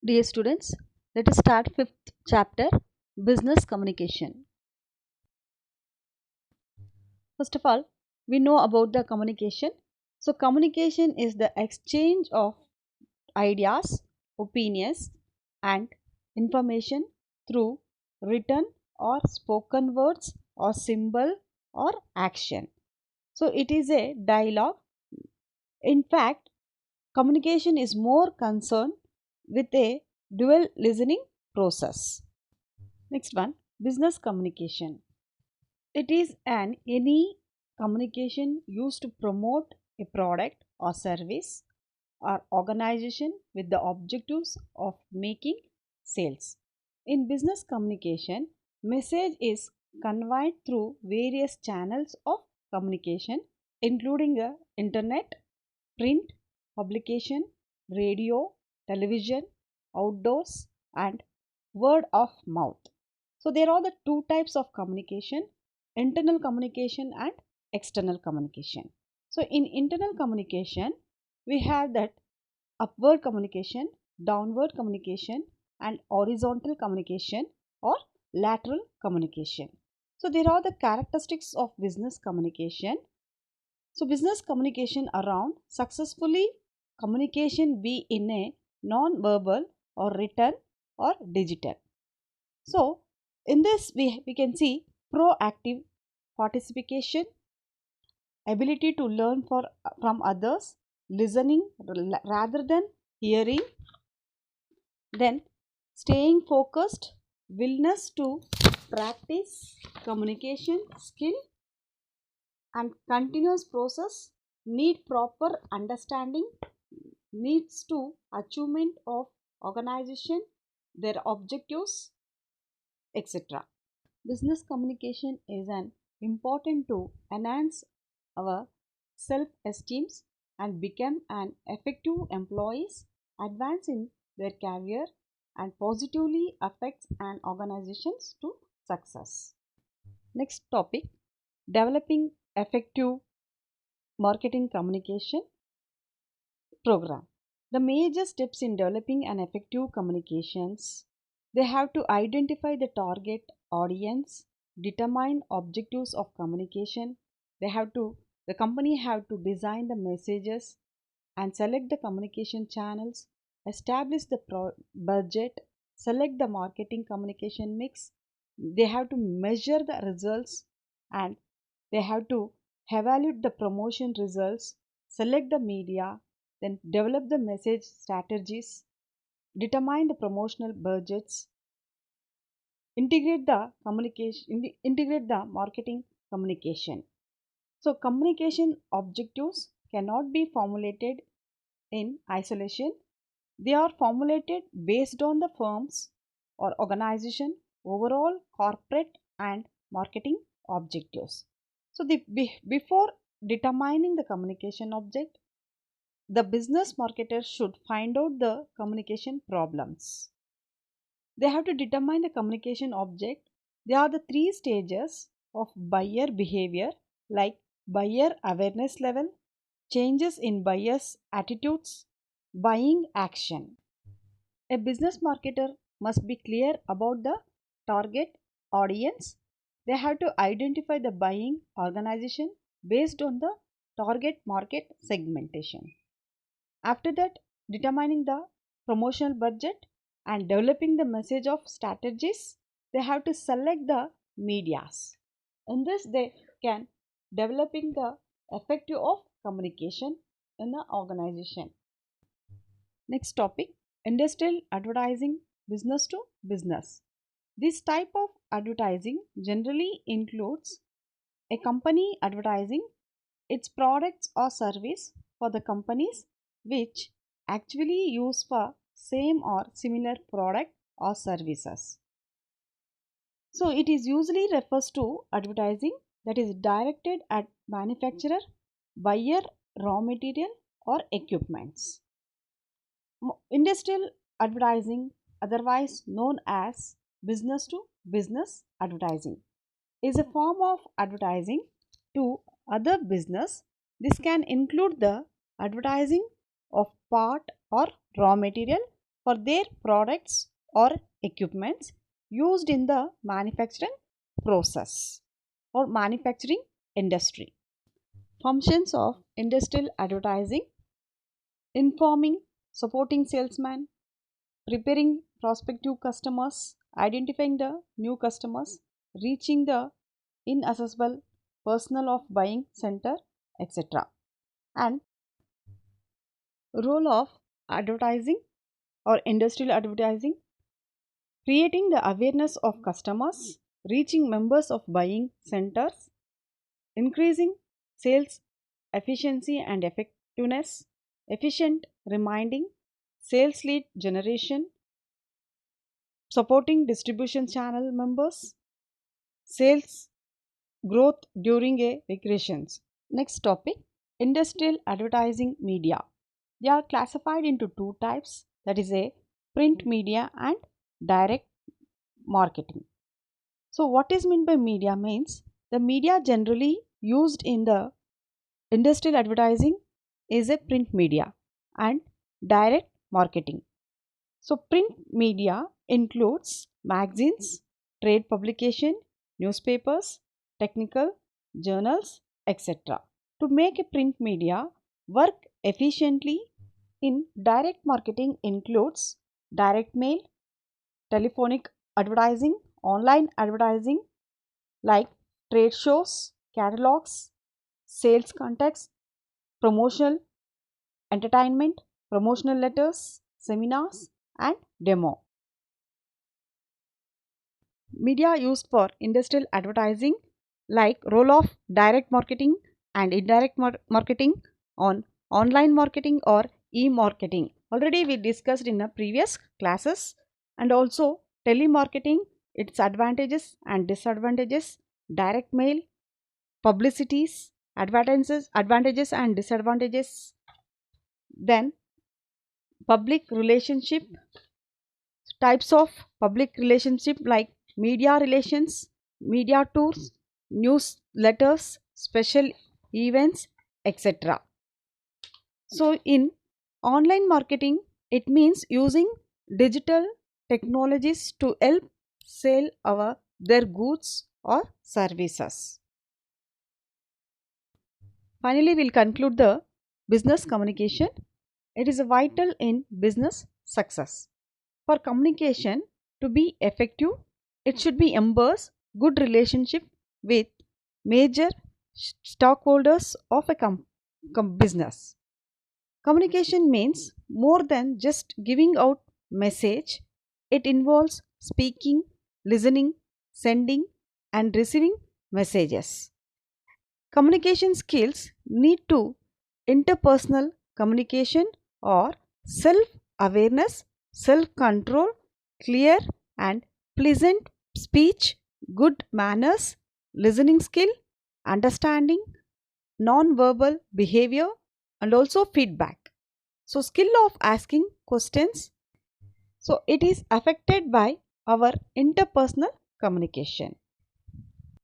Dear students, let us start fifth chapter, Business Communication. First of all, we know about the communication. So communication is the exchange of ideas, opinions and information through written or spoken words or symbol or action. So it is a dialogue. In fact, communication is more concerned with a dual listening process. Next one, business communication. It is an any communication used to promote a product or service or organization with the objectives of making sales. In business communication, message is conveyed through various channels of communication including internet, print, publication, radio, television, outdoors and word of mouth. So there are the two types of communication, internal communication and external communication. So in internal communication, we have that upward communication, downward communication and horizontal communication or lateral communication. So there are the characteristics of business communication. So business communication around successfully communication be in a non-verbal or written or digital. So in this we can see proactive participation, ability to learn from others, listening rather than hearing, then staying focused, willingness to practice communication skill and continuous process, need proper understanding, needs to achievement of organization, their objectives, etc. Business communication is an important to enhance our self-esteem and become an effective employees, advance in their career and positively affects an organizations to success. Next topic, developing effective marketing communication program. The major steps in developing an effective communications, they have to identify the target audience, determine objectives of communication, the company have to design the messages and select the communication channels, establish the budget, select the marketing communication mix, they have to measure the results and they have to evaluate the promotion results, select the media, then develop the message strategies, determine the promotional budgets, integrate the marketing communication. So communication objectives cannot be formulated in isolation. They are formulated based on the firm's or organization overall corporate and marketing objectives. So before determining the communication object, the business marketer should find out the communication problems. They have to determine the communication object. There are the three stages of buyer behavior like buyer awareness level, changes in buyers' attitudes, buying action. A business marketer must be clear about the target audience. They have to identify the buying organization based on the target market segmentation. After that, determining the promotional budget and developing the message of strategies, they have to select the medias. In this, they can developing the effective of communication in the organization. Next topic, industrial advertising, business to business. This type of advertising generally includes a company advertising its products or service for the companies which actually use for same or similar product or services. So it is usually refers to advertising that is directed at manufacturer, buyer, raw material or equipments. Industrial advertising, otherwise known as business to business advertising, is a form of advertising to other business. This can include the advertising of part or raw material for their products or equipments used in the manufacturing process or manufacturing industry. Functions of industrial advertising: informing, supporting salesman, preparing prospective customers, identifying the new customers, reaching the inaccessible personnel of buying center, etc. And role of advertising or industrial advertising: creating the awareness of customers, reaching members of buying centers, increasing sales efficiency and effectiveness, efficient reminding, sales lead generation, supporting distribution channel members, sales growth during a regressions. Next topic: industrial advertising media. They are classified into two types, that is a print media and direct marketing. So what is meant by media means the media generally used in the industrial advertising is a print media and direct marketing. So print media includes magazines, trade publication, newspapers, technical journals, etc. To make a print media work efficiently in direct marketing includes direct mail, telephonic advertising, online advertising like trade shows, catalogs, sales contacts, promotional entertainment, promotional letters, seminars, and demo. Media used for industrial advertising like role of direct marketing and indirect marketing on online marketing or e-marketing. Already we discussed in the previous classes, and also telemarketing, its advantages and disadvantages, direct mail, publicities, advantages and disadvantages, then public relationship, types of public relationship like media relations, media tours, newsletters, special events, etc. So in online marketing, it means using digital technologies to help sell their goods or services. Finally, we'll conclude the business communication. It is vital in business success. For communication to be effective, it should be embrace good relationship with major stockholders of a business. Communication means more than just giving out message. It involves speaking, listening, sending and receiving messages. Communication skills need to interpersonal communication or self awareness, self control, clear and pleasant speech, good manners, listening skill, understanding, non-verbal behavior, and also feedback. So, skill of asking questions. So, it is affected by our interpersonal communication.